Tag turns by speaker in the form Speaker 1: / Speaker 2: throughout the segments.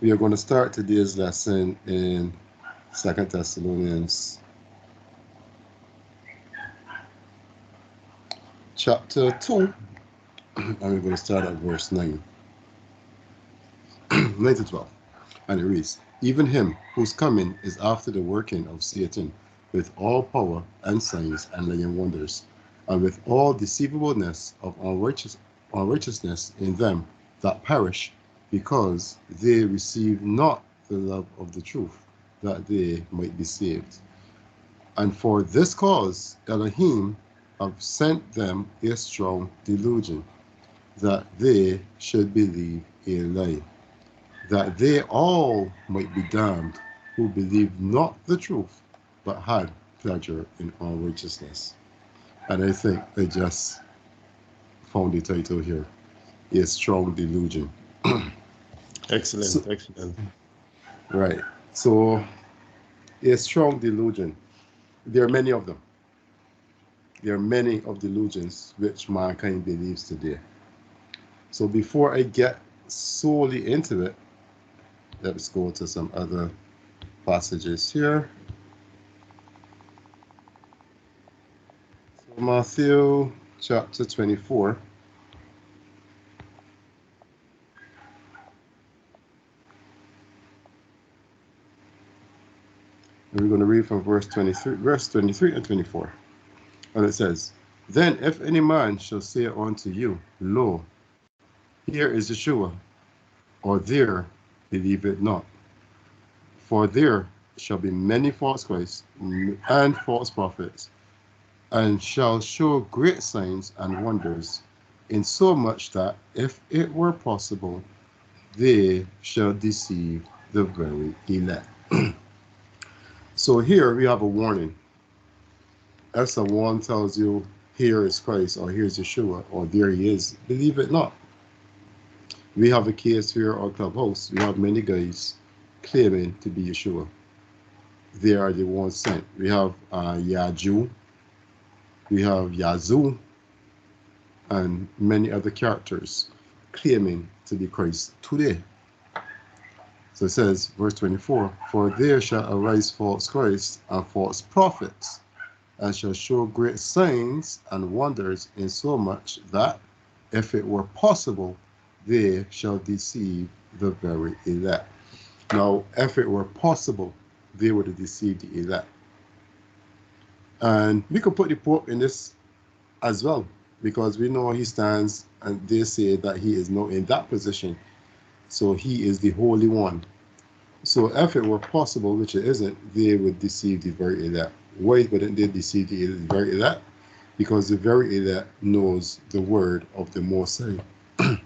Speaker 1: We are going to start today's lesson in 2 Thessalonians chapter 2, and we're going to start at verse 9, 9 to 12. And it reads, Even him whose coming is after the working of Satan, with all power and signs and lying wonders, and with all deceivableness of unrighteousness in them that perish, because they receive not the love of the truth, that they might be saved. And for this cause Elohim have sent them a strong delusion, that they should believe a lie, that they all might be damned who believed not the truth, but had pleasure in unrighteousness. And I think I just found the title here, A Strong Delusion. So,
Speaker 2: Excellent, excellent.
Speaker 1: right. So, a strong delusion. There are many of them. There are many of delusions which mankind believes today. So before I get solely into it, let's go to some other passages here. So Matthew chapter 24. And we're going to read from verse 23 and 24. And it says, Then if any man shall say unto you, Lo, here is Yeshua, or there, believe it not. For there shall be many false Christs and false prophets, and shall show great signs and wonders, insomuch that, if it were possible, they shall deceive the very elect. So here we have a warning. If someone tells you, here is Christ, or here's Yeshua, or there he is, believe it not. We have a case here on Clubhouse. We have many guys claiming to be Yeshua. They are the ones sent. We have Yaju, we have Yazoo, and many other characters claiming to be Christ today. So it says, verse 24, For there shall arise false Christs and false prophets, and shall show great signs and wonders, insomuch that, if it were possible, they shall deceive the very elect. Now, if it were possible, they would have deceived the elect. And we could put the Pope in this as well, because we know he stands and they say that he is now in that position. So he is the Holy One. So if it were possible, which it isn't, they would deceive the very elect. Why wouldn't they deceive the very elect? Because the very elect knows the word of the Most High.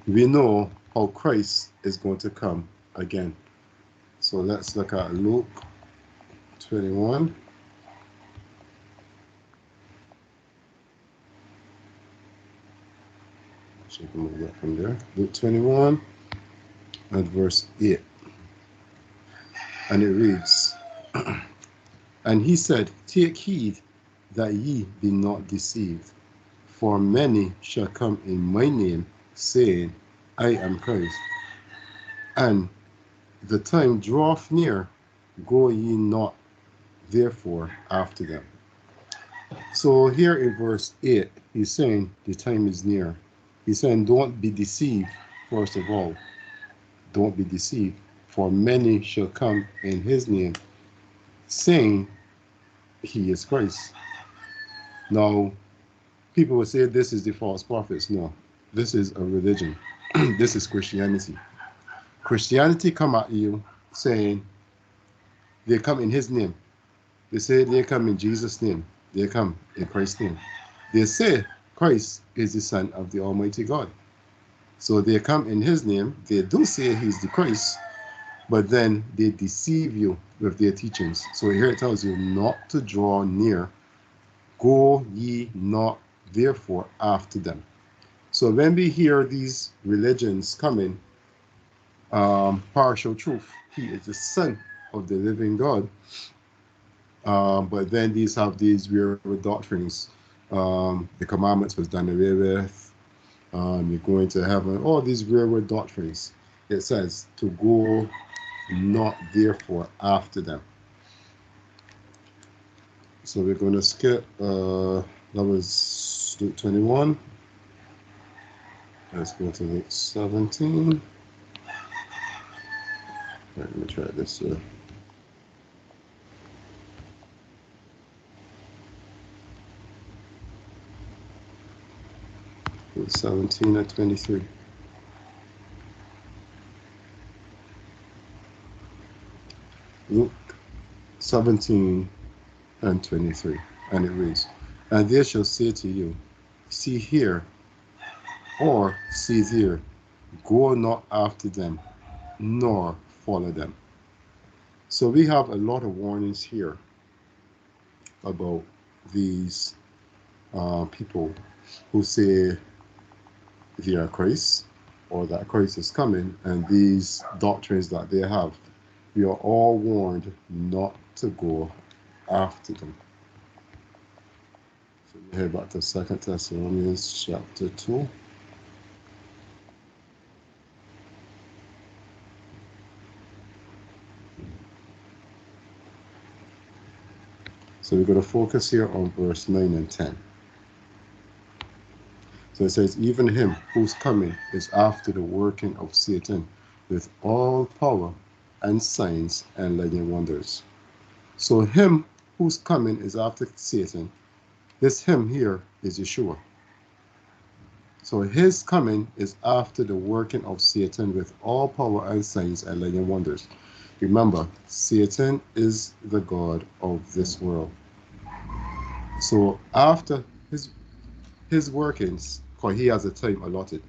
Speaker 1: We know how Christ is going to come again. So let's look at Luke 21. So you can move that from there. Luke 21 and verse 8. And it reads, And he said, Take heed that ye be not deceived, for many shall come in my name, saying, I am Christ. And the time draweth near, go ye not therefore after them. So here in verse 8, he's saying the time is near. He's saying, don't be deceived, first of all. Don't be deceived, for many shall come in his name, saying he is Christ. Now, people will say this is the false prophets. No, this is a religion. This is Christianity. Christianity come at you saying they come in his name. They say they come in Jesus' name. They come in Christ's name. They say Christ is the Son of the Almighty God. So they come in his name. They do say he's the Christ, but then they deceive you with their teachings. So here it tells you not to draw near. Go ye not therefore after them. So when we hear these religions coming, partial truth, he is the Son of the living God. But then these have these weird doctrines. The commandments was done away with. You're going to heaven. All these weird doctrines. it says to go not therefore after them. So we're going to skip, that was Luke 21. Let's go to Luke 17. Let me try this here. Luke 17 and 23. Luke 17 and 23. And it reads, and they shall say to you, see here, or see there, go not after them, nor follow them. So we have a lot of warnings here about these people who say they are Christ, or that Christ is coming, and these doctrines that they have. We are all warned not to go after them. So we head back to 2 Thessalonians chapter 2. So we're going to focus here on verse 9 and 10. So it says, even him whose coming is after the working of Satan with all power and signs and lying wonders. So him whose coming is after Satan, this him here is Yeshua. So his coming is after the working of Satan with all power and signs and lying wonders. Remember, Satan is the god of this world. So after his workings, for he has a time allotted.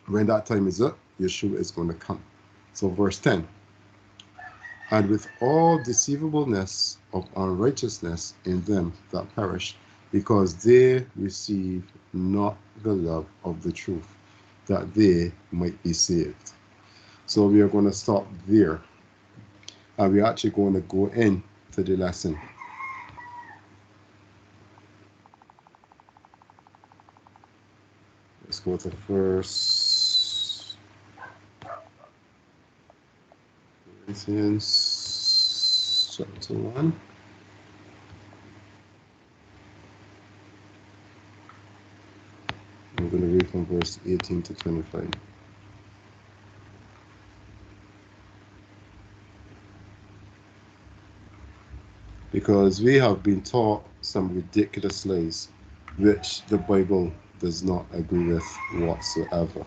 Speaker 1: When that time is up, Yeshua is going to come. So verse 10, and with all deceivableness of unrighteousness in them that perish, because they receive not the love of the truth, that they might be saved. So we are going to stop there, and we're actually going to go into the lesson. Let's go to First Corinthians chapter 1. I'm going to read from verse 18 to 25. Because we have been taught some ridiculous lies, which the Bible does not agree with whatsoever.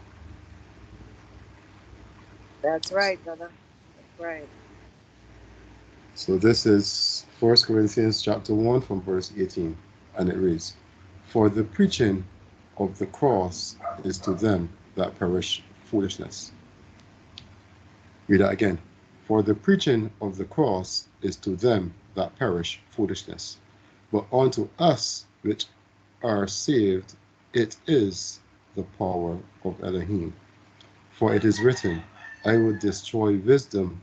Speaker 3: That's right, brother. That's right.
Speaker 1: So this is 1 Corinthians chapter 1 from verse 18, and it reads, for the preaching of the cross is to them that perish foolishness. Read that again. For the preaching of the cross is to them that perish foolishness, but unto us which are saved it is the power of Elohim. For it is written, I will destroy wisdom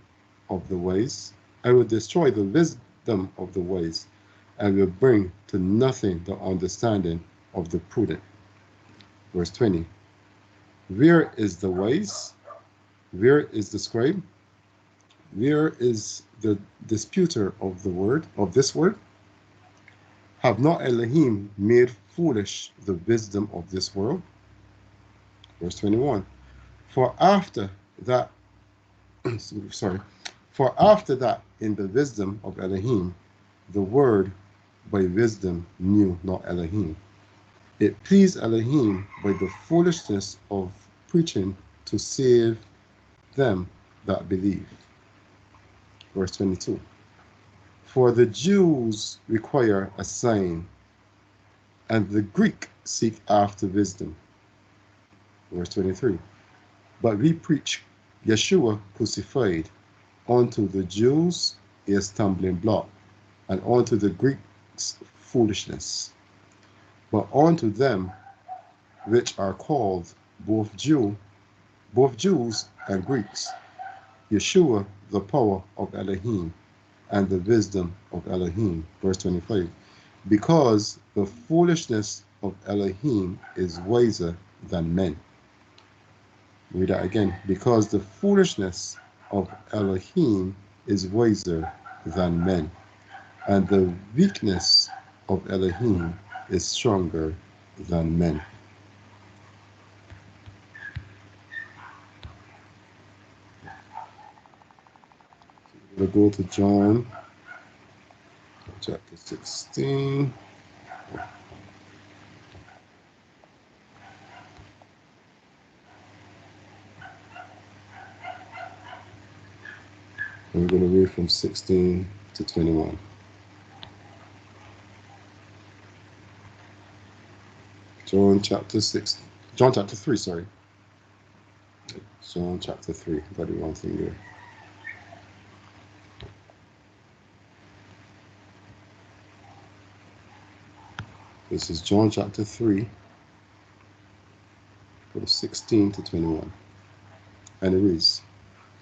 Speaker 1: of the wise. I will destroy the wisdom of the wise, and will bring to nothing the understanding of the prudent. Verse 20. Where is the wise? Where is the scribe? Where is the disputer of the word, of this word? Have not Elohim made foolish the wisdom of this world? Verse 21. For after that, for after that in the wisdom of Elohim, the word by wisdom knew not Elohim. It pleased Elohim by the foolishness of preaching to save them that believe. Verse 22. For the Jews require a sign, and the Greek seek after wisdom. Verse 23. But we preach Yeshua crucified, unto the Jews a stumbling block, and unto the Greeks foolishness. But unto them which are called both Jews and Greeks, Yeshua the power of Elohim, and the wisdom of Elohim. Verse 25. Because the foolishness of Elohim is wiser than men. Read that again. Because the foolishness of Elohim is wiser than men, and the weakness of Elohim is stronger than men. We'll go to John chapter 16. And we're going to read from 16 to 21. John chapter 3, sorry. John chapter 3. Got the wrong thing there. This is John chapter 3, verse 16 to 21. And it reads,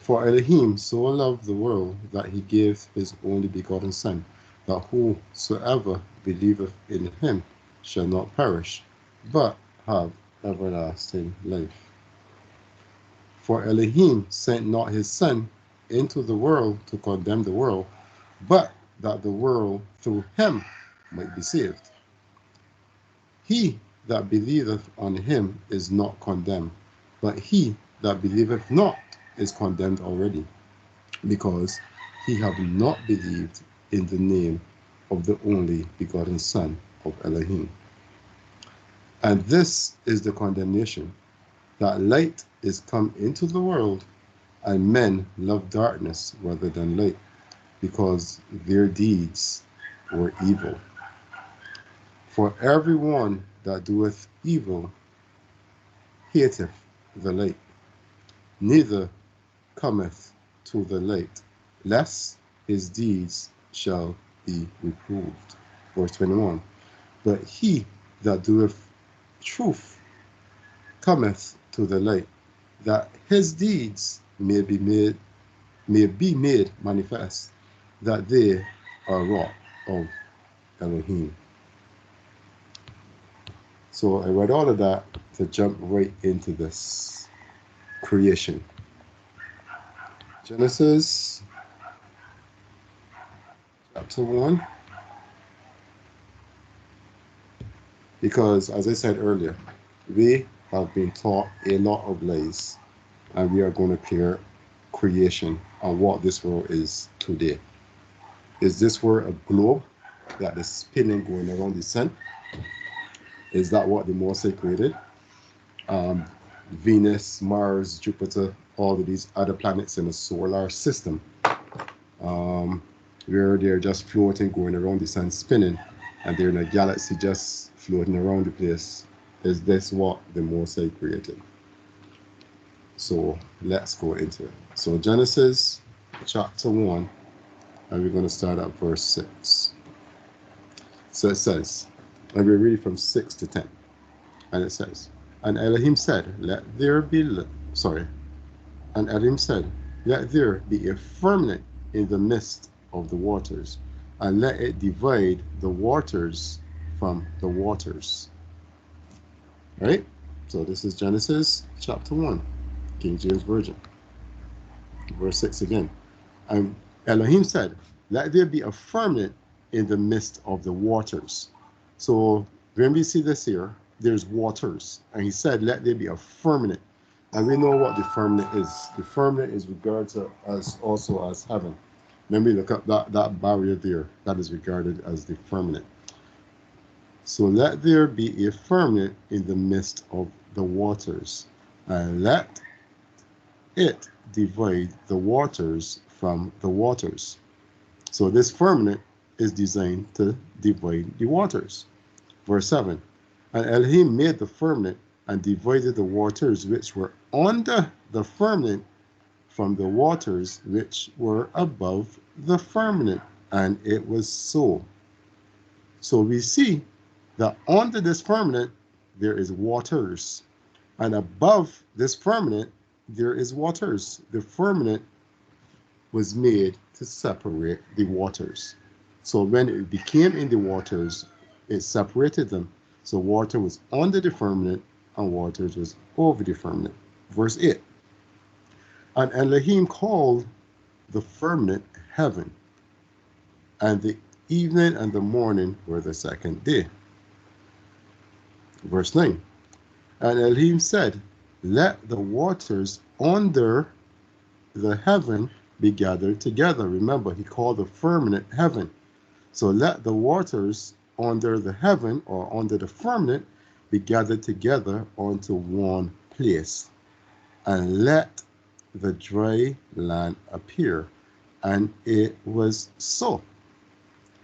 Speaker 1: For Elohim so loved the world that he gave his only begotten Son, that whosoever believeth in him shall not perish, but have everlasting life. For Elohim sent not his Son into the world to condemn the world, but that the world through him might be saved. He that believeth on him is not condemned, but he that believeth not is condemned already, because he have not believed in the name of the only begotten Son of Elohim. And this is the condemnation, that light is come into the world, and men love darkness rather than light, because their deeds were evil. For everyone that doeth evil hateth the light, neither cometh to the light, lest his deeds shall be reproved. Verse 21. But he that doeth truth cometh to the light, that his deeds may be made manifest, that they are wrought of Elohim. So I read all of that to jump right into this creation. Genesis chapter 1. Because, as I said earlier, we have been taught a lot of lies, and we are going to clear creation and what this world is today. Is this world a globe that is spinning going around the sun? Is that what the Most High created? Venus, Mars, Jupiter, all of these other planets in the solar system, where they're just floating, going around the sun, spinning, and they're in a galaxy just floating around the place. Is this what the Most High created? So let's go into it. So Genesis chapter 1, and we're going to start at verse 6. So it says, and we read from 6 to 10, and it says, And Elohim said, and Elohim said, let there be a firmament in the midst of the waters, and let it divide the waters from the waters. Right? So this is Genesis chapter 1, King James Version. Verse 6 again. And Elohim said, let there be a firmament in the midst of the waters. So when we see this here, there's waters. And he said, let there be a firmament. And we know what the firmament is. The firmament is regarded as also as heaven. When we look at that barrier there, that is regarded as the firmament. So let there be a firmament in the midst of the waters, and let it divide the waters from the waters. So this firmament is designed to divide the waters. Verse 7, and Elohim made the firmament and divided the waters which were under the firmament from the waters which were above the firmament. And it was so. So we see that under this firmament there is waters, and above this firmament there is waters. The firmament was made to separate the waters. So when it became in the waters, it separated them. So water was under the firmament and water was over the firmament. Verse 8. And Elohim called the firmament heaven, and the evening and the morning were the second day. Verse 9. And Elohim said, let the waters under the heaven be gathered together. Remember, he called the firmament heaven. So let the waters under the heaven or under the firmament be gathered together onto one place. And let the dry land appear. And it was so.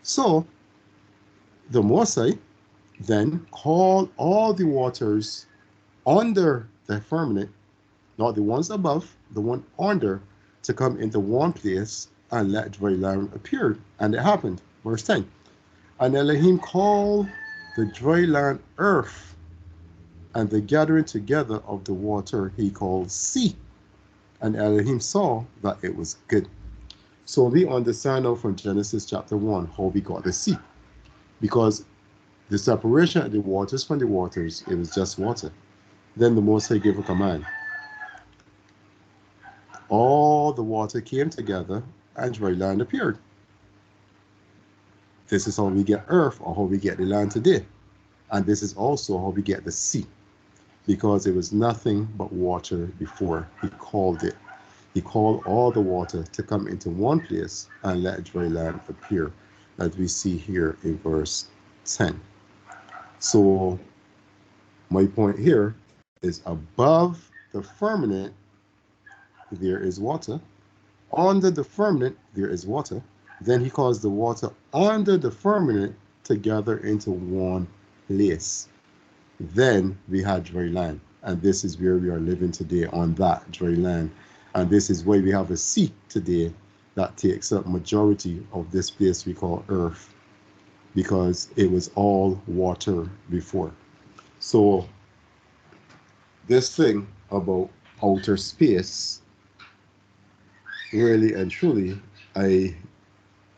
Speaker 1: So the Mosai then called all the waters under the firmament, not the ones above, the one under, to come into one place, and let dry land appear. And it happened. Verse 10. And Elohim called the dry land earth, and the gathering together of the water he called sea. And Elohim saw that it was good. So we understand now from Genesis chapter 1 how we got the sea. Because the separation of the waters from the waters, it was just water. Then the Most High gave a command. All the water came together and dry land appeared. This is how we get earth, or how we get the land today. And this is also how we get the sea. Because it was nothing but water before he called it. He called all the water to come into one place and let dry land appear, as we see here in verse 10. So my point here is above the firmament, there is water. Under the firmament, there is water. Then he caused the water under the firmament to gather into one place. Then we had dry land. And this is where we are living today, on that dry land. And this is why we have a sea today that takes up majority of this place we call earth, because it was all water before. So this thing about outer space, really and truly, I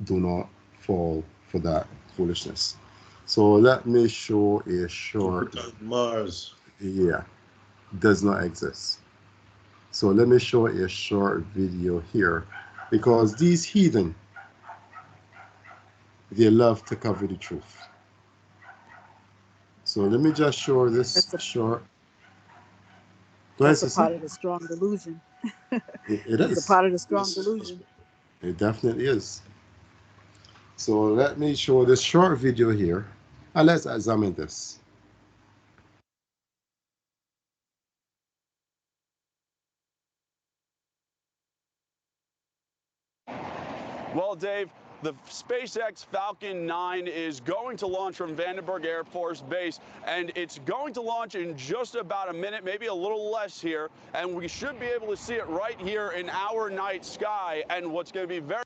Speaker 1: do not fall for that foolishness. So let me show a short.
Speaker 2: Mars.
Speaker 1: Yeah, does not exist. So let me show a short video here, because these heathen, they love to cover the truth. So let me just show this short.
Speaker 3: That's a part of the strong delusion.
Speaker 1: It is.
Speaker 3: It's a part of the strong delusion.
Speaker 1: It definitely is. So let me show this short video here, and let's examine this.
Speaker 4: Well, Dave, the SpaceX Falcon 9 is going to launch from Vandenberg Air Force Base, and it's going to launch in just about a minute, maybe a little less here, and we should be able to see it right here in our night sky. And what's going to be very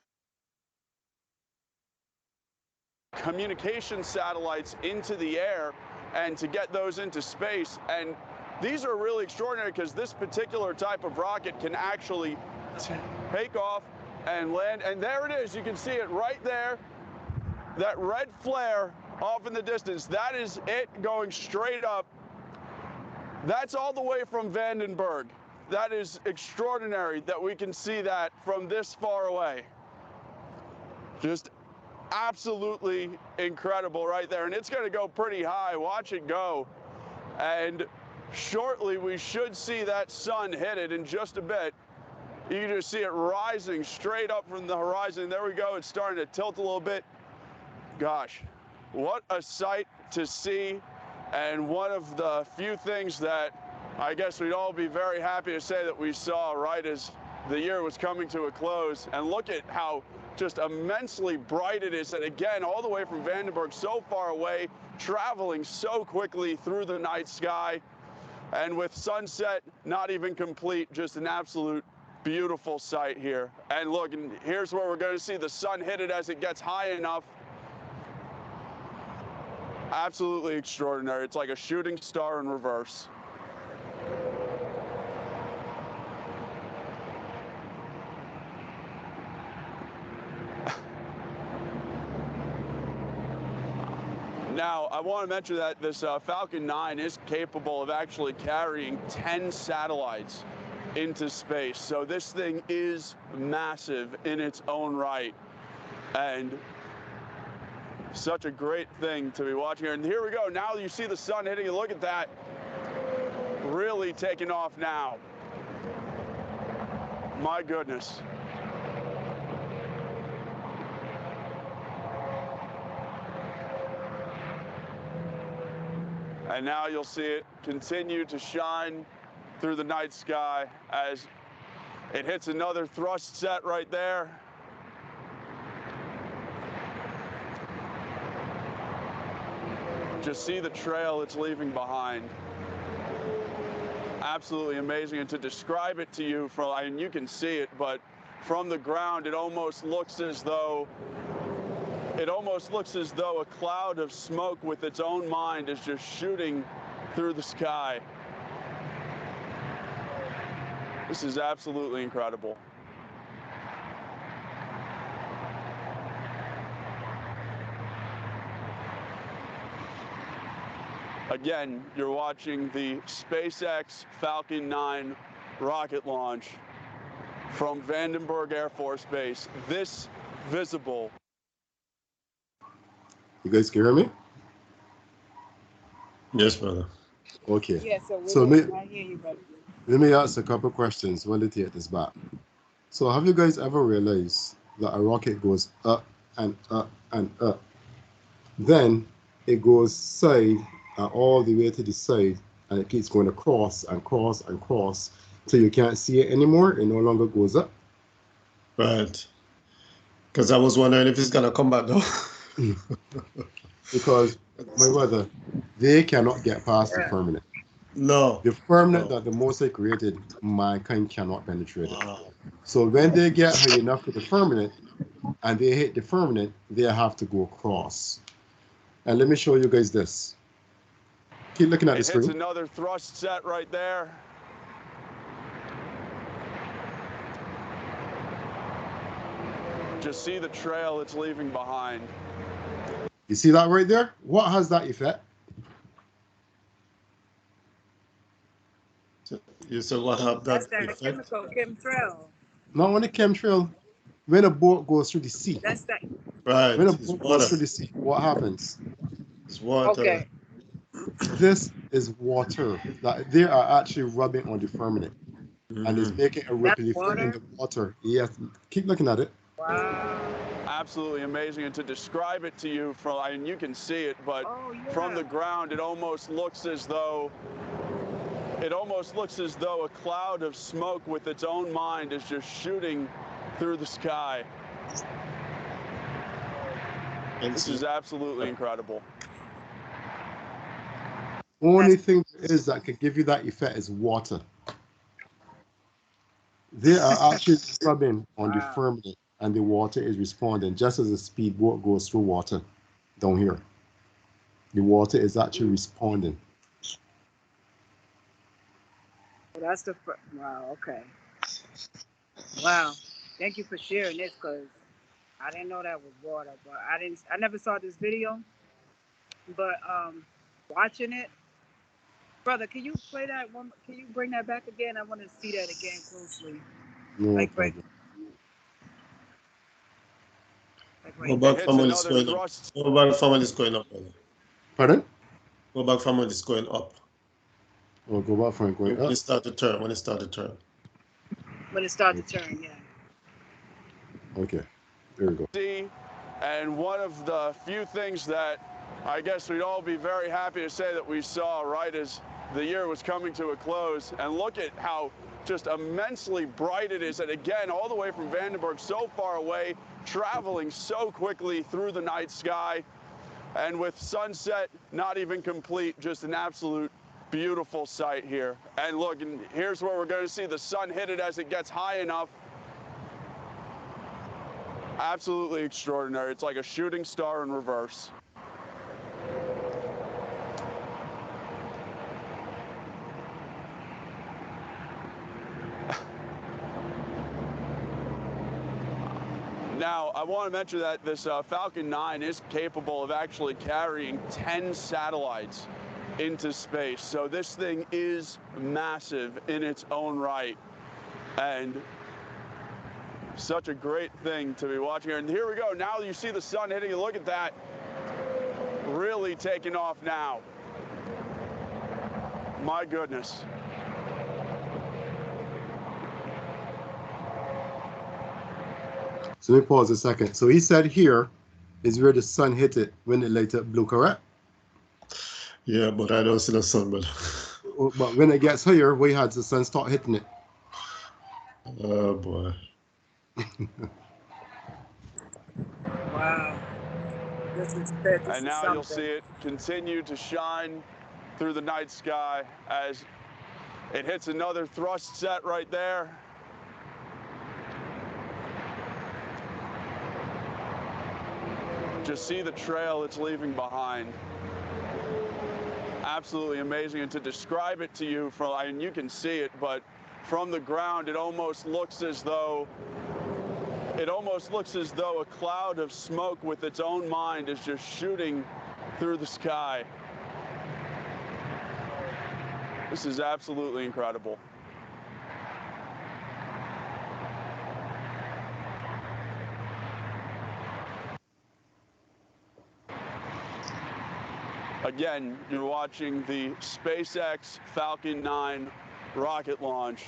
Speaker 4: communication satellites into the air and to get those into space. And these are really extraordinary because this particular type of rocket can actually take off and land. And there it is. You can see it right there. That red flare off in the distance. That is it going straight up. That's all the way from Vandenberg. That is extraordinary that we can see that from this far away. Just absolutely incredible right there. And it's going to go pretty high. Watch it go. And shortly we should see that sun hit it in just a bit. You can just see it rising straight up from the horizon. There we go. It's starting to tilt a little bit. Gosh, what a sight to see. And one of the few things that I guess we'd all be very happy to say that we saw right as the year was coming to a close. And look at how just immensely bright it is. And again, all the way from Vandenberg, so far away, traveling so quickly through the night sky. And with sunset not even complete, just an absolute beautiful sight here. And look, and here's where we're going to see the sun hit it as it gets high enough. Absolutely extraordinary. It's like a shooting star in reverse. Now, I want to mention that this Falcon 9 is capable of actually carrying 10 satellites into space. So this thing is massive in its own right. And such a great thing to be watching here. And here we go. Now you see the sun hitting it. Look at that. Really taking off now. My goodness. And now you'll see it continue to shine through the night sky as it hits another thrust set right there. Just see the trail it's leaving behind. Absolutely amazing. And to describe it to you, and you can see it, but from the ground, it almost looks as though a cloud of smoke with its own mind is just shooting through the sky. This is absolutely incredible. Again, you're watching the SpaceX Falcon 9 rocket launch from Vandenberg Air Force Base. This visible.
Speaker 1: You guys can hear me?
Speaker 2: Yes, brother.
Speaker 1: Okay.
Speaker 3: Yeah,
Speaker 1: So
Speaker 3: I hear you, brother.
Speaker 1: let me ask a couple questions while they take this back. So have you guys ever realized that a rocket goes up and up and up? Then it goes side all the way to the side, and it keeps going across and cross and cross till you can't see it anymore. It no longer goes up.
Speaker 2: Right. Because I was wondering if it's gonna come back down.
Speaker 1: Because my brother, they cannot get past the firmament.
Speaker 2: No.
Speaker 1: The firmament that the Most High created, mankind cannot penetrate it.
Speaker 2: Wow.
Speaker 1: So when they get high enough to the firmament and they hit the firmament, they have to go across. And let me show you guys this. Keep looking at the
Speaker 4: It hits
Speaker 1: screen.
Speaker 4: another thrust set right there. Just see the trail it's leaving behind.
Speaker 1: You see that right there? What has that effect?
Speaker 2: You said what have
Speaker 3: That's
Speaker 2: that
Speaker 3: that
Speaker 2: effect?
Speaker 3: chemtrail.
Speaker 1: Not on the chemtrail. When a boat goes through the sea.
Speaker 3: That's that.
Speaker 2: Right.
Speaker 1: When a
Speaker 2: It's
Speaker 1: boat
Speaker 2: water.
Speaker 1: goes through the sea, what happens?
Speaker 2: It's water.
Speaker 3: Okay.
Speaker 1: This is water that they are actually rubbing on the firmament, and it's making a
Speaker 3: That's
Speaker 1: ripple effect in
Speaker 3: water?
Speaker 1: the water. Yes, keep looking at it.
Speaker 3: Wow.
Speaker 4: Absolutely amazing. And to describe it to you, and you can see it, but from the ground, it almost looks as though a cloud of smoke with its own mind is just shooting through the sky. This is absolutely incredible.
Speaker 1: Only thing is that can give you that effect is water. They are actually rubbing on the firmament, and the water is responding, just as a speedboat goes through water down here. The water is actually responding.
Speaker 3: That's the wow. Okay. Wow. Thank you for sharing this, because I didn't know that was water, but I never saw this video, but watching it, brother, can you play that one? Can you bring that back again? I want to see that again closely.
Speaker 1: No problem.
Speaker 2: Go back from when it's going up. Go back from when it's going up.
Speaker 1: Pardon?
Speaker 2: Go back from when it's going up.
Speaker 1: Oh, go back from it going up.
Speaker 2: When it start to turn. When it start to turn.
Speaker 3: When it starts to turn, yeah.
Speaker 1: Okay. There we go.
Speaker 4: And one of the few things that I guess we'd all be very happy to say that we saw right as the year was coming to a close. And look at how just immensely bright it is. And again, all the way from Vandenberg, so far away, traveling so quickly through the night sky. And with sunset not even complete, just an absolute beautiful sight here. And look, and here's where we're going to see the sun hit it as it gets high enough. Absolutely extraordinary. It's like a shooting star in reverse. Now, I want to mention that this Falcon 9 is capable of actually carrying 10 satellites into space. So this thing is massive in its own right. And such a great thing to be watching here. And here we go. Now you see the sun hitting. Look at that. Really taking off now. My goodness.
Speaker 1: So let me pause a second. So he said here is where the sun hit it when it later blew, correct?
Speaker 2: Yeah, but I don't see the sun, but
Speaker 1: But when it gets higher, we had the sun start hitting it.
Speaker 2: oh boy.
Speaker 3: Wow. This is
Speaker 4: And now
Speaker 3: something.
Speaker 4: you'll see it continue to shine through the night sky as it hits another thrust set right there. Just see the trail it's leaving behind. Absolutely amazing. And to describe it to you, and you can see it, but from the ground, it almost looks as though a cloud of smoke with its own mind is just shooting through the sky. This is absolutely incredible. Again, you're watching the SpaceX Falcon 9 rocket launch.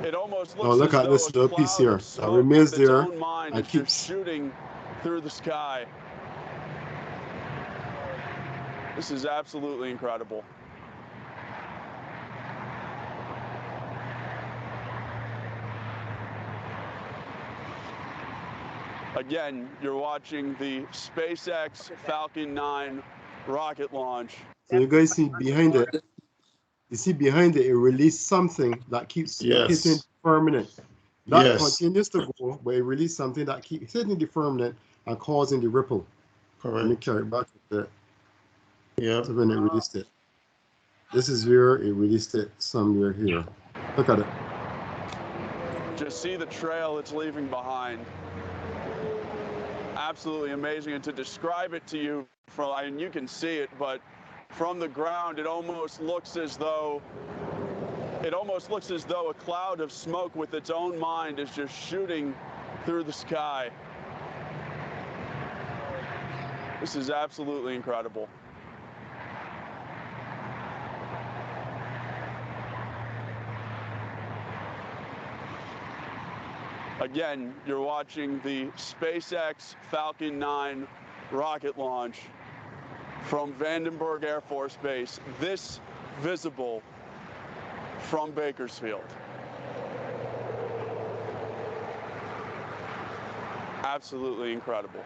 Speaker 4: It almost looks
Speaker 1: look
Speaker 4: as
Speaker 1: at
Speaker 4: though
Speaker 1: this
Speaker 4: a
Speaker 1: little piece
Speaker 4: cloud
Speaker 1: here
Speaker 4: of
Speaker 1: that
Speaker 4: smoke
Speaker 1: remains
Speaker 4: with its
Speaker 1: there
Speaker 4: own mind
Speaker 1: and
Speaker 4: is
Speaker 1: keeps
Speaker 4: just shooting through the sky. This is absolutely incredible. Again, you're watching the SpaceX Falcon 9 rocket launch.
Speaker 1: So you guys see behind it, you see behind it, it released something that keeps hitting
Speaker 2: Yes.
Speaker 1: permanent. That
Speaker 2: Yes.
Speaker 1: continues to go, but it released something that keeps hitting the firmament and causing the ripple.
Speaker 2: Correct.
Speaker 1: Let me carry it back a bit.
Speaker 2: Yeah.
Speaker 1: So when it released it. This is where it released it somewhere here. Look at it.
Speaker 4: Just see the trail it's leaving behind. Absolutely amazing. And to describe it to you, and you can see it, but from the ground, it almost looks as though a cloud of smoke with its own mind is just shooting through the sky. This is absolutely incredible. Again, you're watching the SpaceX Falcon 9 rocket launch from Vandenberg Air Force Base, this visible from Bakersfield. Absolutely incredible.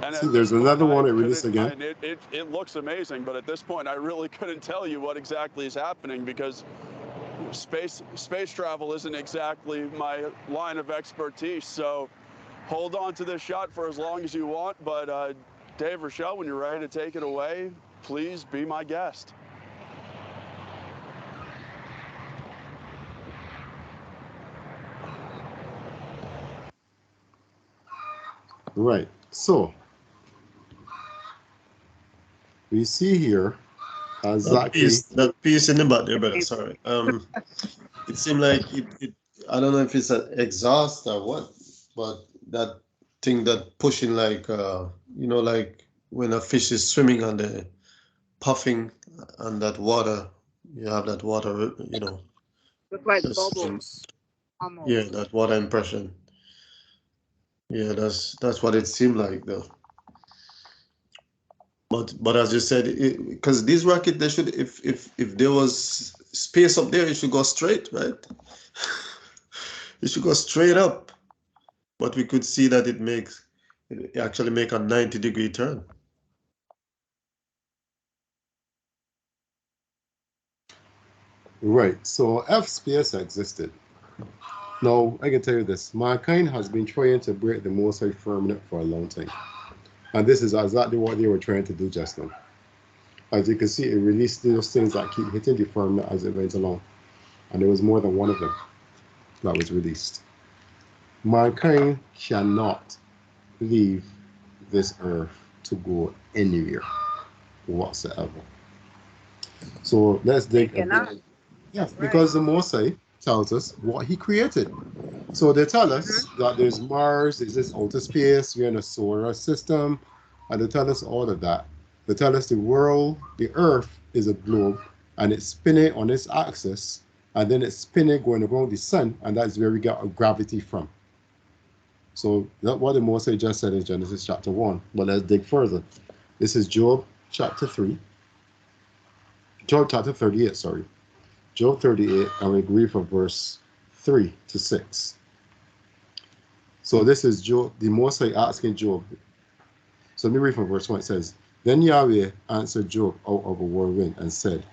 Speaker 4: And
Speaker 1: See, there's another one it released again.
Speaker 4: And it looks amazing, but at this point, I really couldn't tell you what exactly is happening because space travel isn't exactly my line of expertise. So hold on to this shot for as long as you want. But Dave, Rochelle, when you're ready to take it away, please be my guest.
Speaker 1: Right. So we see here exactly
Speaker 2: that piece in the back there, brother. Sorry. It seemed like it I don't know if it's an exhaust or what, but that thing that pushing like like when a fish is swimming and the puffing and that water, you have that water,
Speaker 3: Look like
Speaker 2: just
Speaker 3: bubbles. Almost.
Speaker 2: yeah, that water impression. Yeah, that's what it seemed like though. But as you said, because these rocket, they should, if there was space up there, it should go straight, right? It should go straight up. But we could see that it actually make a 90-degree turn.
Speaker 1: right. So F space existed. Now, I can tell you this. Mankind has been trying to break the Most High firmament for a long time. And this is exactly what they were trying to do just now. As you can see, it released those things that keep hitting the firmament as it went along. And there was more than one of them that was released. Mankind cannot leave this earth to go anywhere whatsoever. So let's dig a bit. Yes,
Speaker 3: Right.
Speaker 1: because the Most High tells us what he created. So they tell us that there's Mars, there's this outer space, we're in a solar system, and they tell us all of that. They tell us the world, the earth is a globe, and it's spinning on its axis, and then it's spinning going around the sun, and that's where we get our gravity from. So that's what the Most High just said in Genesis chapter 1. But let's dig further. This is Job chapter 3. Job chapter 38, sorry. Job 38, and we read from verse 3 to 6. So this is Job, the Most High asking Job. So let me read from verse 1. It says, Then Yahweh answered Job out of a whirlwind and said,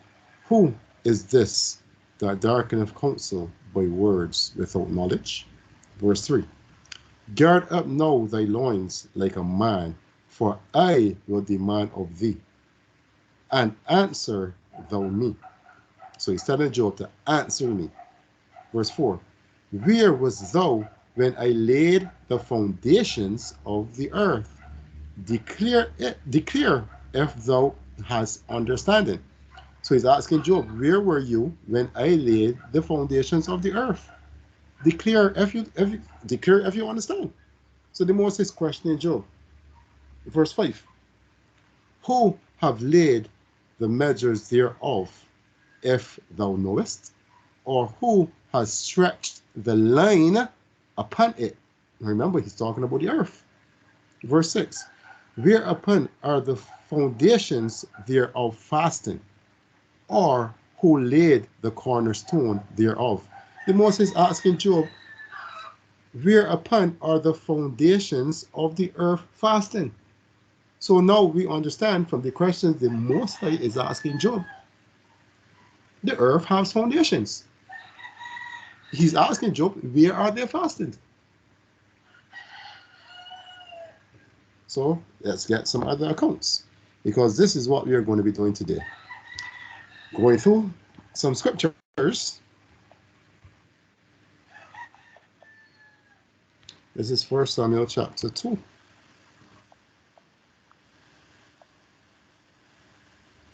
Speaker 1: Who is this that darkeneth counsel by words without knowledge? Verse 3. Gird up now thy loins like a man, for I will demand of thee, and answer thou me. So he's telling Job to answer me. Verse 4. Where was thou when I laid the foundations of the earth? Declare if thou hast understanding. So he's asking Job, where were you when I laid the foundations of the earth? Declare if you understand. So the Most is questioning Job. Verse 5. Who have laid the measures thereof, if thou knowest? Or who has stretched the line upon it? Remember, he's talking about the earth. Verse 6. Whereupon are the foundations thereof fasting? Or who laid the cornerstone thereof? The Most is asking Job, whereupon are the foundations of the earth fasting? So now we understand from the questions the Most High is asking Job. The earth has foundations. He's asking Job, where are they fasting? So let's get some other accounts, because this is what we are going to be doing today. Going through some scriptures. This is 1 Samuel chapter 2.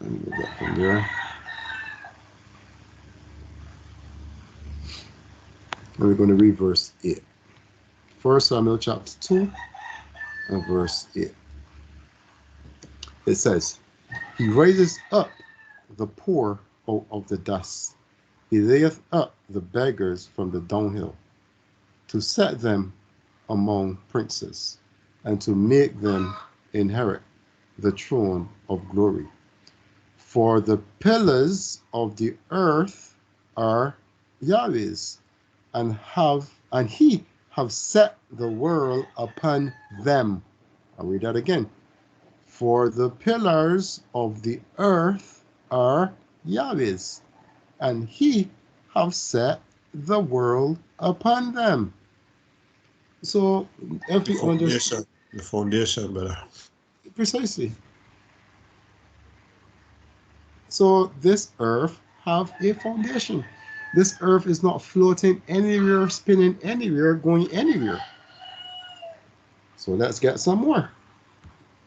Speaker 1: Let me get from there. And we're going to read verse 8. 1 Samuel chapter 2 and verse 8. It says, He raises up the poor out of the dust. He layeth up the beggars from the dunghill, to set them among princes, and to make them inherit the throne of glory. For the pillars of the earth are Yahweh's, and he have set the world upon them. I'll read that again. For the pillars of the earth are Yahweh's, and he have set the world upon them. So if we understand
Speaker 2: the foundation, brother.
Speaker 1: Precisely. So this earth have a foundation. This earth is not floating anywhere, spinning anywhere, going anywhere. So let's get some more,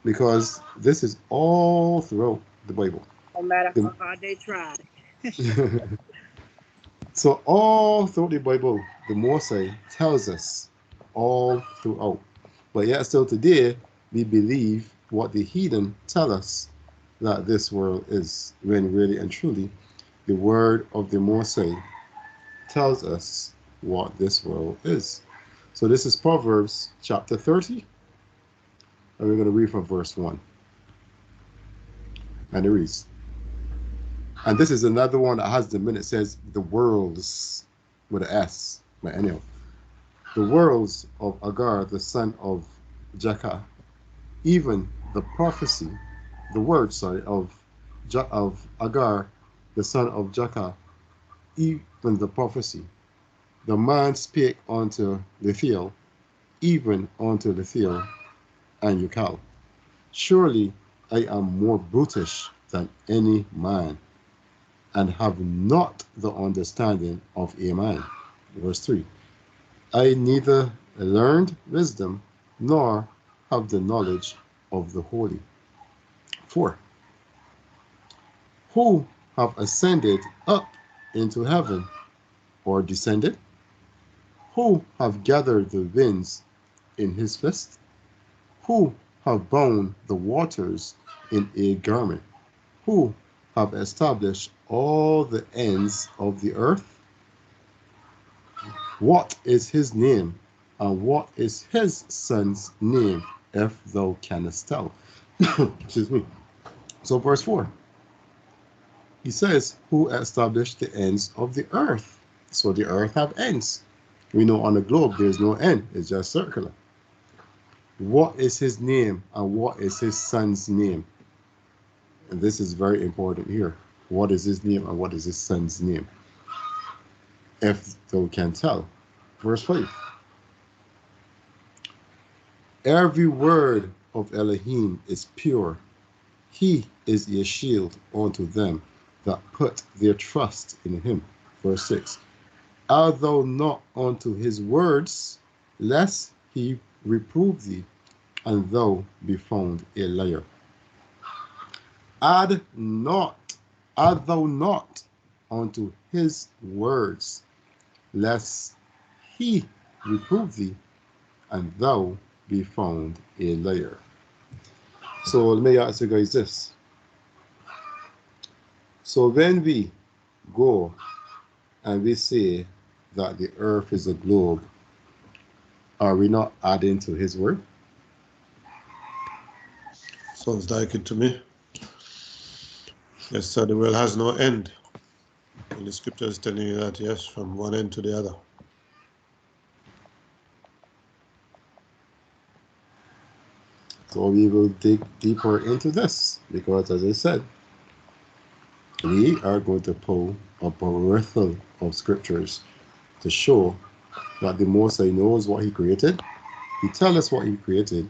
Speaker 1: because this is all throughout the Bible.
Speaker 3: No matter how hard they try.
Speaker 1: So all throughout the Bible, the Most High tells us all throughout. But yet still today, we believe what the heathen tell us that this world is, when really and truly the word of the Most High tells us what this world is. So this is Proverbs chapter 30, and we're going to read from verse 1. And it reads, and this is another one that has the minute, says the worlds with an S. But anyhow, the worlds of Agar, the son of Jakah, even the prophecy, the word, of Agar, the son of Jakah, even the prophecy, the man spake unto Lithiel, even unto Lithiel and Ucal, surely I am more brutish than any man, and have not the understanding of a man. Verse 3. I neither learned wisdom, nor have the knowledge of the holy. 4. Who have ascended up into heaven, or descended? Who have gathered the winds in his fist? Who have bound the waters in a garment? Who have established all the ends of the earth? What is his name, and what is his son's name, if thou canst tell? Excuse me. So verse 4, he says, who established the ends of the earth? So the earth have ends. We know on the globe there's no end, it's just circular. What is his name, and what is his son's name? And this is very important here. What is his name, and what is his son's name? If thou can tell. Verse 5. Every word of Elohim is pure. He is a shield unto them that put their trust in him. Verse 6. Art thou not unto his words, lest he reprove thee, and thou be found a liar? Art thou not unto his words, lest he reprove thee, and thou be found a liar? So let me ask you guys this. So when we go and we say that the earth is a globe, are we not adding to his word?
Speaker 2: Sounds like it to me. Yes, sir, the world has no end. And the scripture is telling you that, yes, from one end to the other.
Speaker 1: So we will dig deeper into this, because as I said, we are going to pull up a wealth of scriptures to show that the Most High knows what he created. He tells us what he created,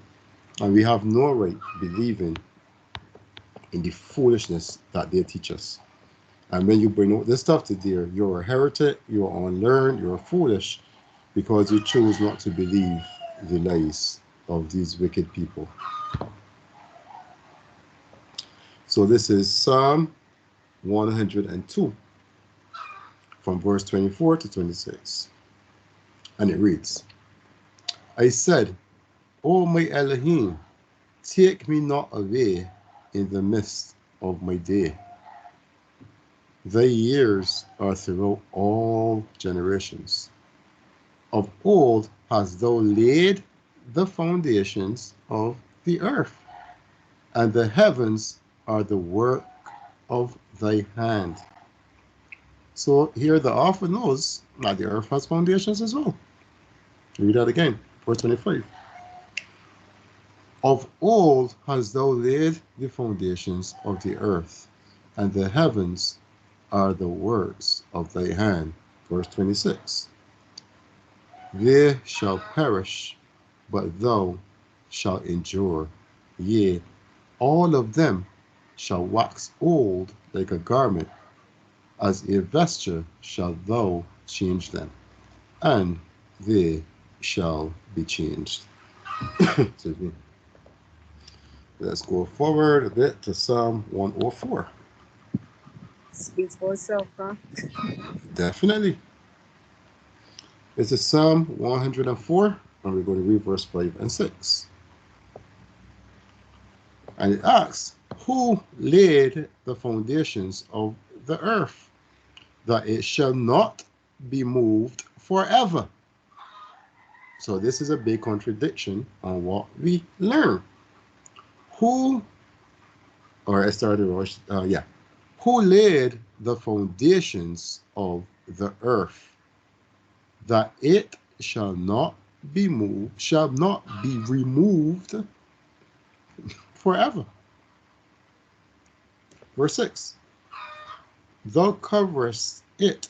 Speaker 1: and we have no right believing in the foolishness that they teach us. And when you bring out this stuff to there, you're a heretic, you're unlearned, you're foolish, because you choose not to believe the lies of these wicked people. So this is Psalm 102, from verse 24 to 26. And it reads, I said, O my Elohim, take me not away in the midst of my day. Thy years are throughout all generations. Of old hast thou laid the foundations of the earth, and the heavens are the work of thy hand. So here the author knows that the earth has foundations as well. Read that again, verse 25. Of old hast thou laid the foundations of the earth, and the heavens are the works of thy hand. Verse 26. They shall perish, but thou shalt endure. Yea, all of them shall wax old like a garment. As a vesture shalt thou change them, and they shall be changed. Excuse me. Let's go forward a bit to Psalm 104.
Speaker 3: Speaks for itself, huh?
Speaker 1: Definitely. It's a Psalm 104, and we're going to read verse 5 and 6. And it asks, who laid the foundations of the earth, that it shall not be moved forever? So this is a big contradiction on what we learn. Who laid the foundations of the earth, that it shall not be moved, shall not be removed forever? Verse 6. Thou coverest it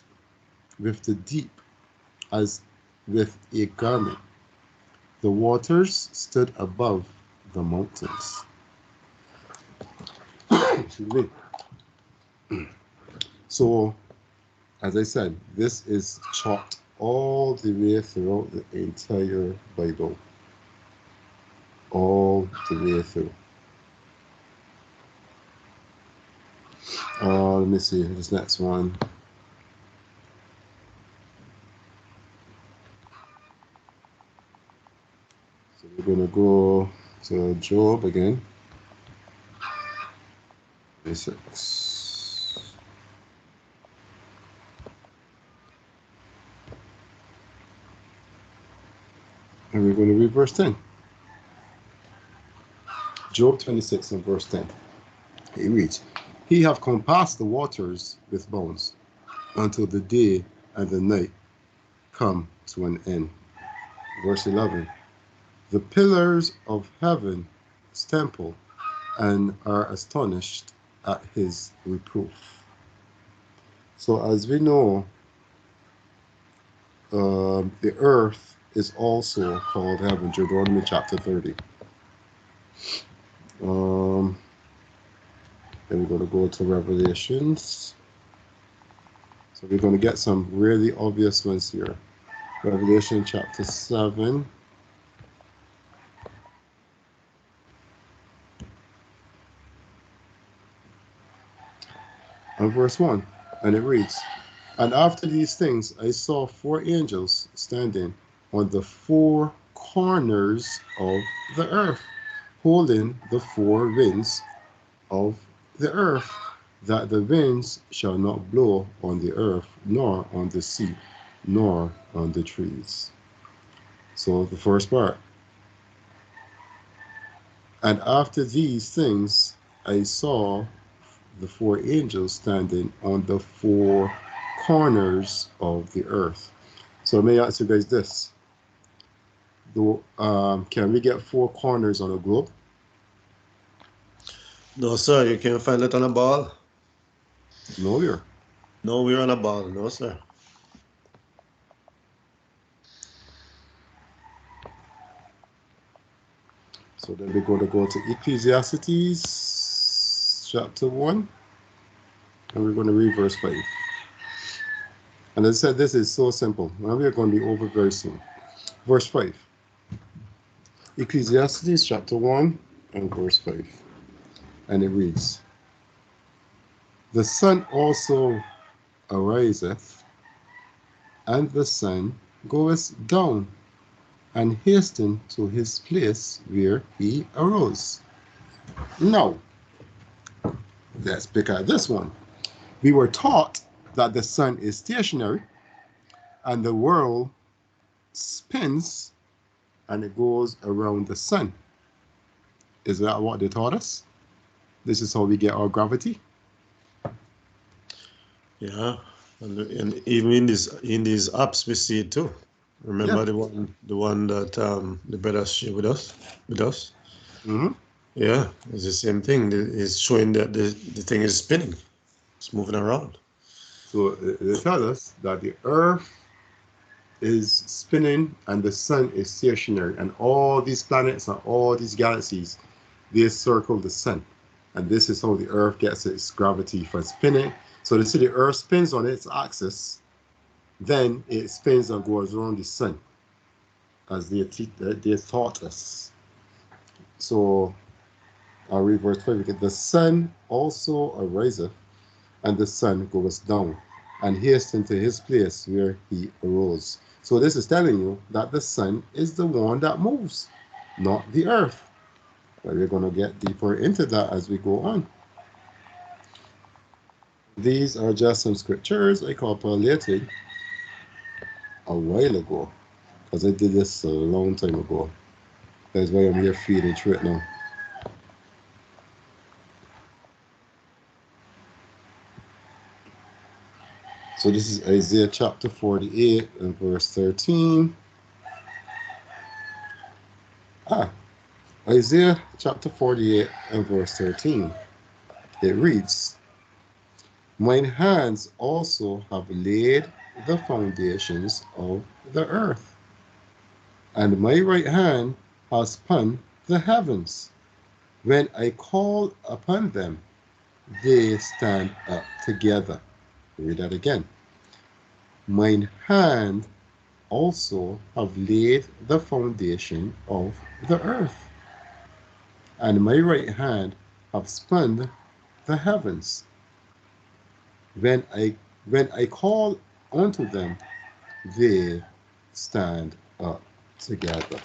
Speaker 1: with the deep, as with a garment. The waters stood above the mountains. Excuse me. So, as I said, this is chopped all the way throughout the entire Bible. All the way through. Let me see this next one. So we're going to go to Job again. 26. And we're going to read verse 10. Job 26 and verse 10. It reads, He hath compassed the waters with bounds, until the day and the night come to an end. Verse 11. The pillars of heaven stumble and are astonished at his reproof. So as we know, the earth is also called heaven, Deuteronomy chapter 30. Then we're going to go to Revelations. So we're going to get some really obvious ones here. Revelation chapter 7. And verse 1. And it reads, And after these things I saw 4 angels standing on the 4 corners of the earth, holding the 4 winds of the earth, that the winds shall not blow on the earth, nor on the sea, nor on the trees. So the first part. And after these things I saw the 4 angels standing on the 4 corners of the earth. So let me ask you guys this. Can we get 4 corners on a globe?
Speaker 2: No, sir, you can't find it on a ball.
Speaker 1: Nowhere.
Speaker 2: No, we're on a ball. No, sir.
Speaker 1: So then we're going to go to Ecclesiastes chapter 1. And we're going to read verse 5. And as I said, this is so simple. Now we're going to be over very soon. Verse 5. Ecclesiastes chapter 1 and verse 5. And it reads, The sun also ariseth, and the sun goeth down, and hasten to his place where he arose. Now, let's pick out this one. We were taught that the sun is stationary and the world spins and it goes around the sun. Is that what they taught us? This is how we get our gravity?
Speaker 2: Yeah, and even in these apps we see it too. Remember the one that the brother shared with us?
Speaker 1: Mm-hmm.
Speaker 2: Yeah, it's the same thing. It's showing that the thing is spinning. It's moving around.
Speaker 1: So they tell us that the earth is spinning and the sun is stationary, and all these planets and all these galaxies, they circle the sun. And this is how the earth gets its gravity for spinning. So they say the earth spins on its axis, then it spins and goes around the sun, as they taught us. So I'll read verse 5. The sun also ariseth, and the sun goes down, and hasten to his place where he arose. So this is telling you that the sun is the one that moves, not the earth. But we're going to get deeper into that as we go on. These are just some scriptures I compilated a while ago, because I did this a long time ago. That's why I'm here feeding through it now. So this is Isaiah chapter 48 and verse 13. Isaiah chapter 48 and verse 13. It reads, Mine hands also have laid the foundations of the earth, and my right hand has spun the heavens. When I call upon them, they stand up together. Read that again. Mine hand also have laid the foundation of the earth, and my right hand have spun the heavens. When I call unto them, they stand up together.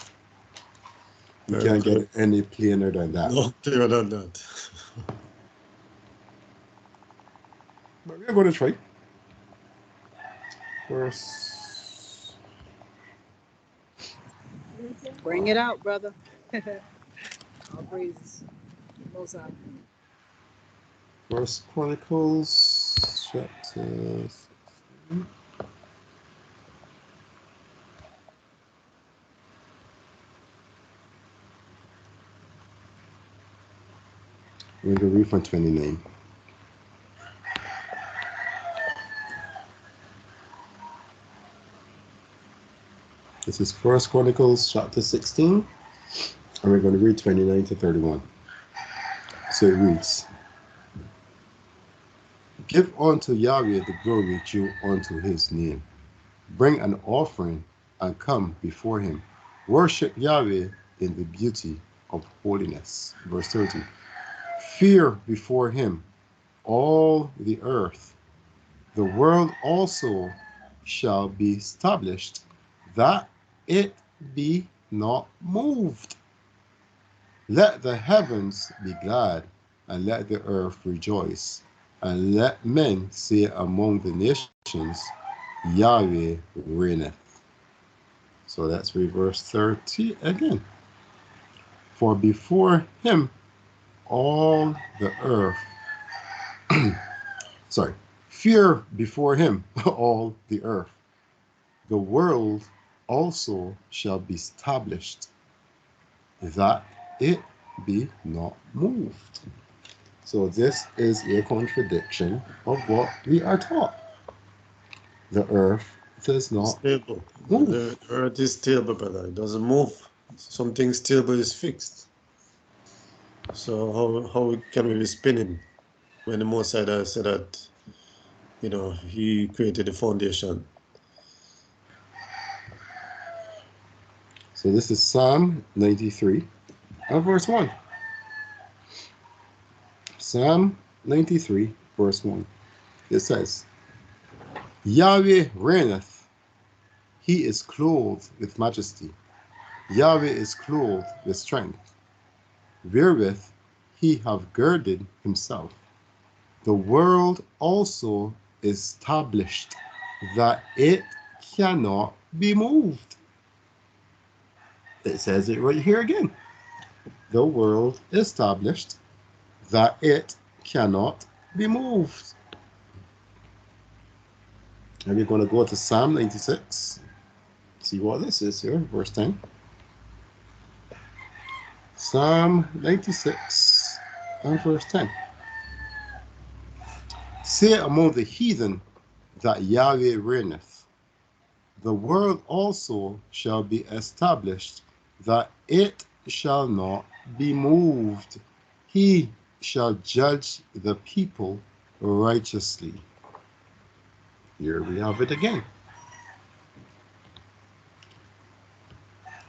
Speaker 1: You
Speaker 2: Very
Speaker 1: can't
Speaker 2: good.
Speaker 1: get any plainer than that.
Speaker 2: No clearer than that.
Speaker 1: But we're going to try. Verse.
Speaker 3: Bring it out, brother. All praises. Most High.
Speaker 1: First Chronicles chapter 16. We're going to read from 29. This is First Chronicles chapter 16, and we're going to read 29 to 31. So it reads, Give unto Yahweh the glory due unto his name. Bring an offering and come before him. Worship Yahweh in the beauty of holiness. Verse 30. Fear before him all the earth. The world also shall be established, that it be not moved. Let the heavens be glad, and let the earth rejoice, and let men say among the nations, Yahweh reigneth. So that's read verse 30 again. For before him all the earth, fear before him all the earth. The world also shall be established, that it be not moved. So this is a contradiction of what we are taught. The earth does not
Speaker 2: Stable.
Speaker 1: move.
Speaker 2: The earth is stable, brother. It doesn't move. Something stable is fixed. So how can we be spinning when the Most High said that, he created the foundation?
Speaker 1: So this is Psalm 93 and verse 1. Psalm 93 verse 1. It says, Yahweh reigneth, he is clothed with majesty. Yahweh is clothed with strength, wherewith he hath girded himself. The world also is established, that it cannot be moved. It says it right here again. The world is established, that it cannot be moved. And we're going to go to Psalm 96. See what this is here, verse 10. Psalm 96 and verse 10. Say among the heathen that Yahweh reigneth. The world also shall be established, that it shall not be moved. He shall judge the people righteously. Here we have it again.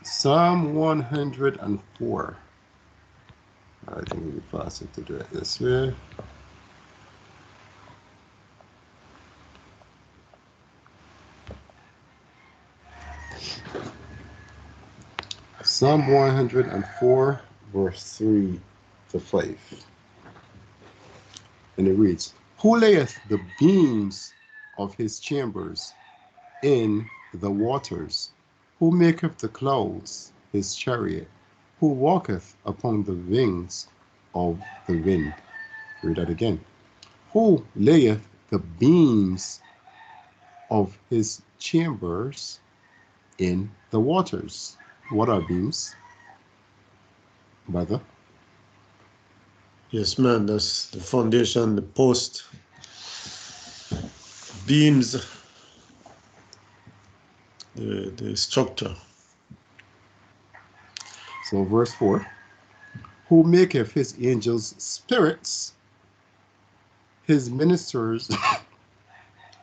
Speaker 1: Psalm 104. I think it would be faster to do it this way. Psalm 104, verse 3 to 5. And it reads, Who layeth the beams of his chambers in the waters? Who maketh the clouds his chariot? Who walketh upon the wings of the wind? Read that again. Who layeth the beams of his chambers in the waters? What are beams, brother?
Speaker 2: Yes, man, that's the foundation, the post, beams. the structure.
Speaker 1: So verse 4, who maketh his angels spirits, his ministers,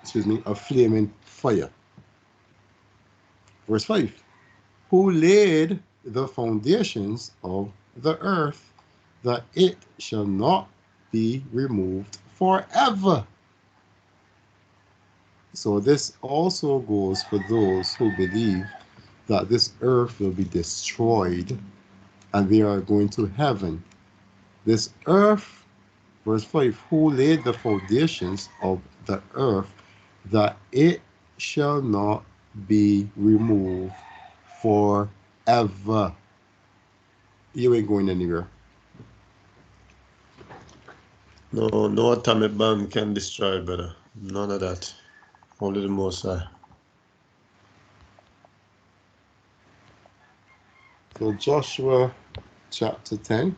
Speaker 1: excuse me, a flaming fire. Verse 5, who laid the foundations of the earth, that it shall not be removed forever. So this also goes for those who believe that this earth will be destroyed and they are going to heaven. This earth, verse 5, who laid the foundations of the earth, that it shall not be removed forever. You ain't going anywhere.
Speaker 2: No atomic bomb can destroy, brother. None of that. Only the Most High.
Speaker 1: So Joshua chapter 10.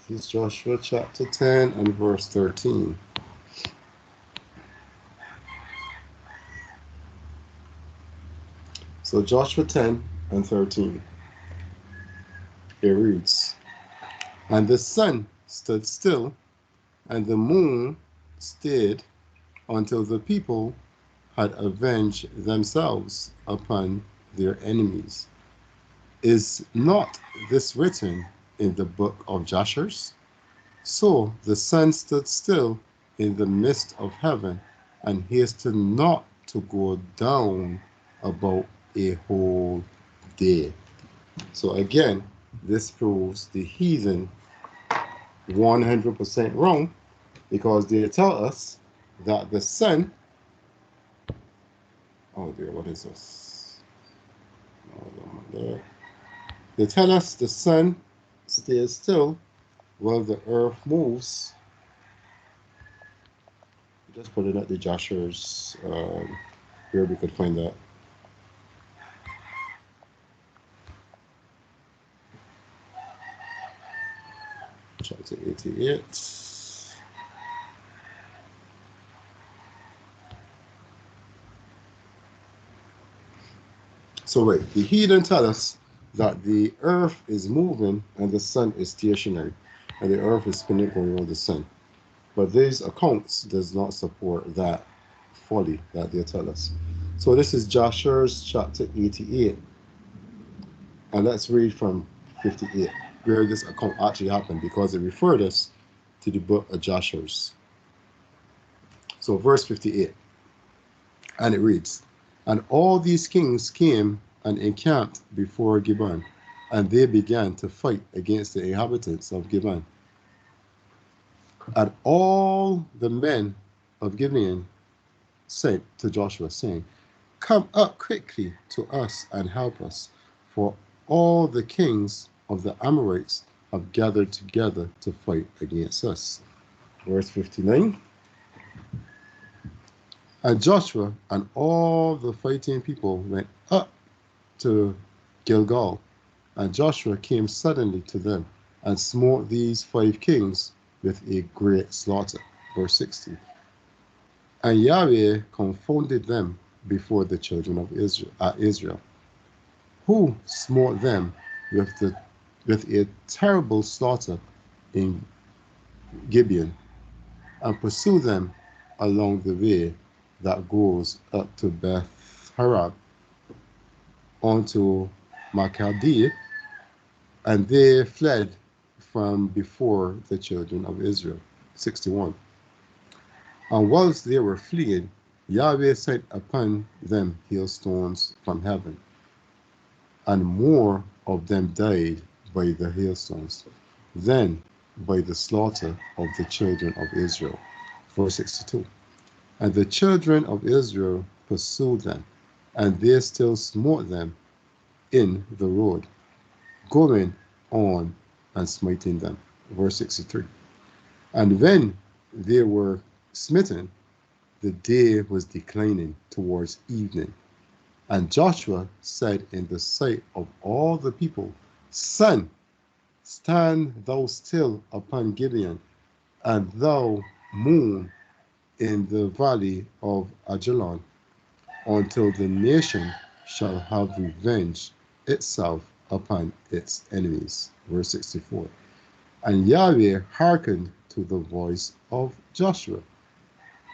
Speaker 1: This is Joshua chapter 10 and verse 13. So Joshua 10 and 13. It reads, and the sun stood still, and the moon stayed, until the people had avenged themselves upon their enemies. Is not this written in the book of Joshua? So the sun stood still in the midst of heaven, and hastened not to go down about a whole day. So again, this proves the heathen 100% wrong, because they tell us that the sun, oh dear, what is this? They tell us the sun stays still while the earth moves. Just put it at the Joshua's, where we could find that. Chapter 88. So wait, the heathen tell us that the earth is moving and the sun is stationary, and the earth is spinning around the sun. But these accounts does not support that folly that they tell us. So this is Joshua's chapter 88. And let's read from 58, where this account actually happened, because it referred us to the book of Joshua's. So verse 58, and it reads, and all these kings came and encamped before Gibeon, and they began to fight against the inhabitants of Gibeon. And all the men of Gibeon said to Joshua, saying, come up quickly to us and help us, for all the kings of the Amorites have gathered together to fight against us. Verse 59. And Joshua and all the fighting people went up to Gilgal, and Joshua came suddenly to them and smote these 5 kings with a great slaughter. Verse 60. And Yahweh confounded them before the children of Israel, who smote them with a terrible slaughter in Gibeon, and pursued them along the way that goes up to Beth Harab unto Makkadir, and they fled from before the children of Israel. 61. And whilst they were fleeing, Yahweh sent upon them hailstones from heaven, and more of them died by the hailstones than by the slaughter of the children of Israel. Verse 62. And the children of Israel pursued them, and they still smote them in the road, going on and smiting them. Verse 63. And when they were smitten, the day was declining towards evening. And Joshua said in the sight of all the people, sun, stand thou still upon Gibeon, and thou moon in the valley of Ajalon, until the nation shall have revenged itself upon its enemies. Verse 64. And Yahweh hearkened to the voice of Joshua,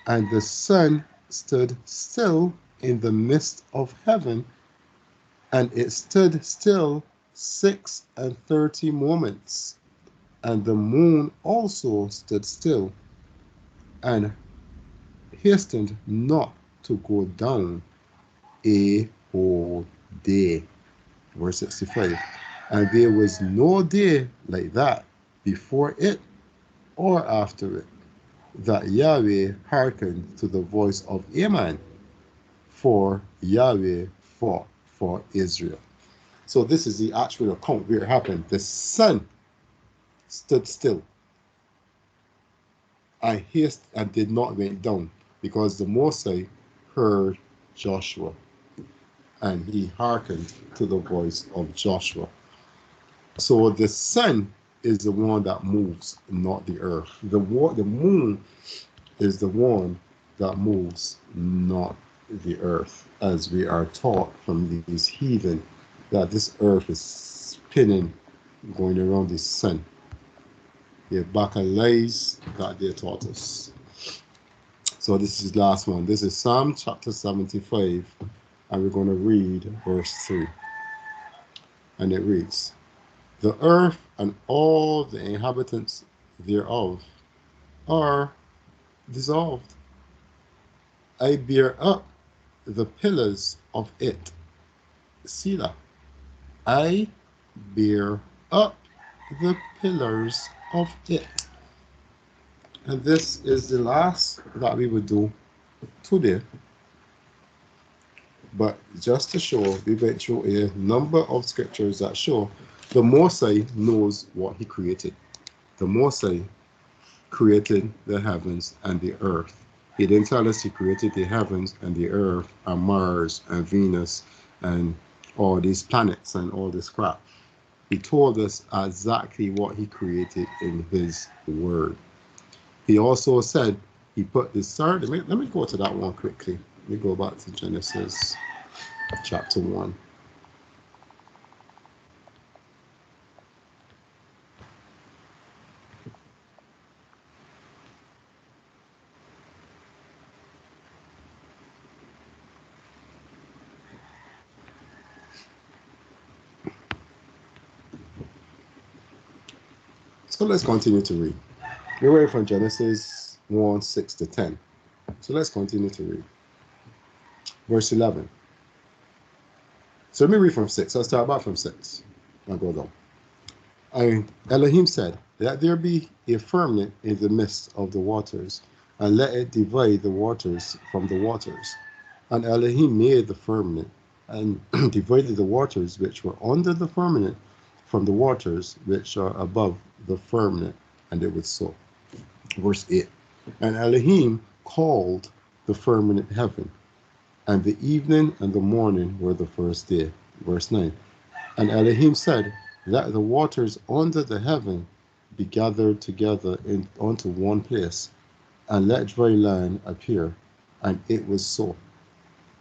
Speaker 1: and the sun stood still in the midst of heaven, and it stood still 36 moments, and the moon also stood still, and hastened not to go down a whole day. Verse 65. And there was no day like that before it or after it, that Yahweh hearkened to the voice of Ammon, for Yahweh fought for Israel. So this is the actual account where it happened. The sun stood still and haste and did not went down, because the Mosai heard Joshua, and he hearkened to the voice of Joshua. So the sun is the one that moves, not the earth. The moon is the one that moves, not the earth, as we are taught from these heathen that this earth is spinning, going around the sun. The baccalays that they taught us. So this is the last one. This is Psalm chapter 75, and we're going to read verse 3. And it reads, the earth and all the inhabitants thereof are dissolved. I bear up the pillars of it. Selah. I bear up the pillars of it. And this is the last that we would do today. But just to show, we went through a number of scriptures that show the Mosai knows what he created. The Mosai created the heavens and the earth. He didn't tell us he created the heavens and the earth and Mars and Venus and all these planets and all this crap. He told us exactly what he created in his word. He also said he put the third. Let me go to that one quickly. Let me go back to Genesis chapter 1. So let's continue to read. We're reading from Genesis 1, 6 to 10. So let's continue to read. Verse 11. So let me read from 6. I'll start back from 6. I'll go down. And Elohim said, let there be a firmament in the midst of the waters, and let it divide the waters from the waters. And Elohim made the firmament, and divided the waters which were under the firmament from the waters which are above the firmament. And it was so. Verse 8. And Elohim called the firmament heaven, and the evening and the morning were the first day. Verse 9. And Elohim said, let the waters under the heaven be gathered together unto one place, and let dry land appear. And it was so.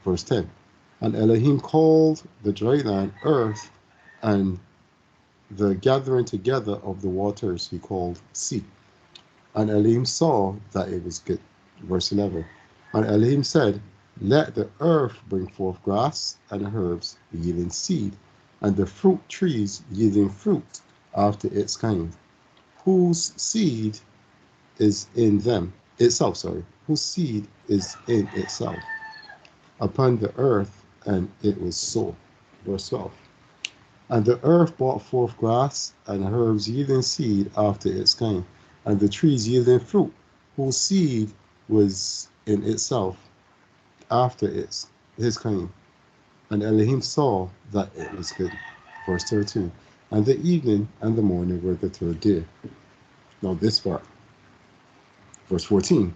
Speaker 1: Verse 10. And Elohim called the dry land earth, and the gathering together of the waters he called sea. And Elohim saw that it was good. Verse 11. And Elohim said, let the earth bring forth grass and herbs yielding seed, and the fruit trees yielding fruit after its kind, whose seed is in them itself, whose seed is in itself, upon the earth, and it was so. Verse 12. And the earth brought forth grass and herbs yielding seed after its kind, and the trees yielding fruit, whose seed was in itself after his kind. And Elohim saw that it was good. Verse 13. And the evening and the morning were the third day. Now this part. Verse 14.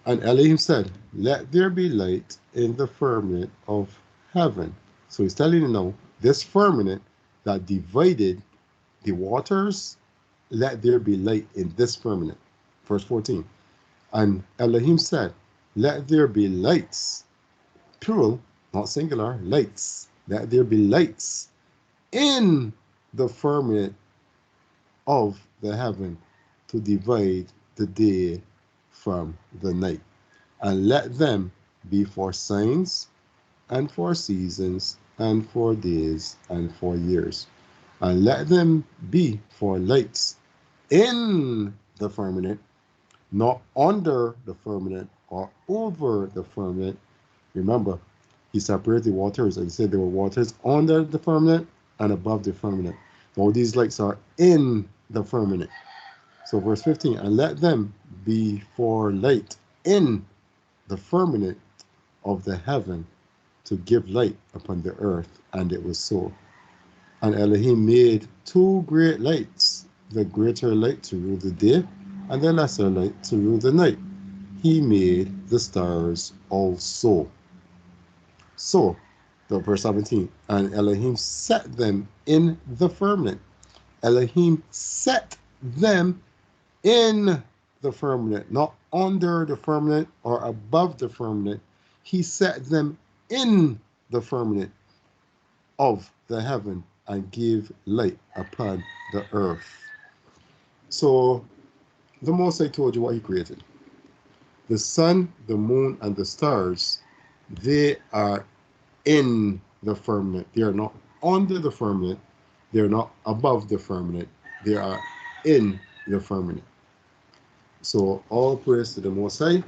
Speaker 1: And Elohim said, let there be light in the firmament of heaven. So he's telling you now, this firmament that divided the waters, let there be light in this firmament. Verse 14. And Elohim said, let there be lights, plural, not singular, lights. Let there be lights in the firmament of the heaven to divide the day from the night. And let them be for signs and for seasons and for days and for years. And let them be for lights in the firmament, not under the firmament or over the firmament. Remember, he separated the waters and said there were waters under the firmament and above the firmament. All these lights are in the firmament. So verse 15, and let them be for light in the firmament of the heaven to give light upon the earth. And it was so. And Elohim made two great lights, the greater light to rule the day, and the lesser light to rule the night. He made the stars also. So, the verse 17, and Elohim set them in the firmament. Elohim set them in the firmament, not under the firmament or above the firmament. He set them in the firmament of the heaven and gave light upon the earth. So the Most High told you what he created. The sun, the moon, and the stars, they are in the firmament. They are not under the firmament. They are not above the firmament. They are in the firmament. So all praise to the Most High.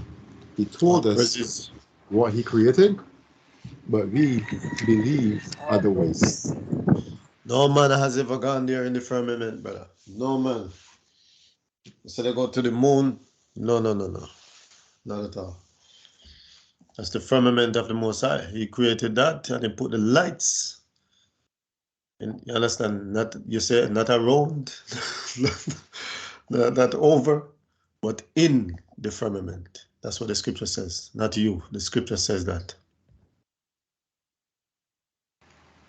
Speaker 1: He told us what he created, but we believe otherwise.
Speaker 2: No man has ever gone there in the firmament, brother. No man. So they go to the moon. No. Not at all. That's the firmament of the Most High. He created that and he put the lights. And you understand? Not, you say not around, not over, but in the firmament. That's what the scripture says. Not you. The scripture says that.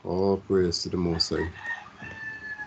Speaker 1: All praise to the Most High.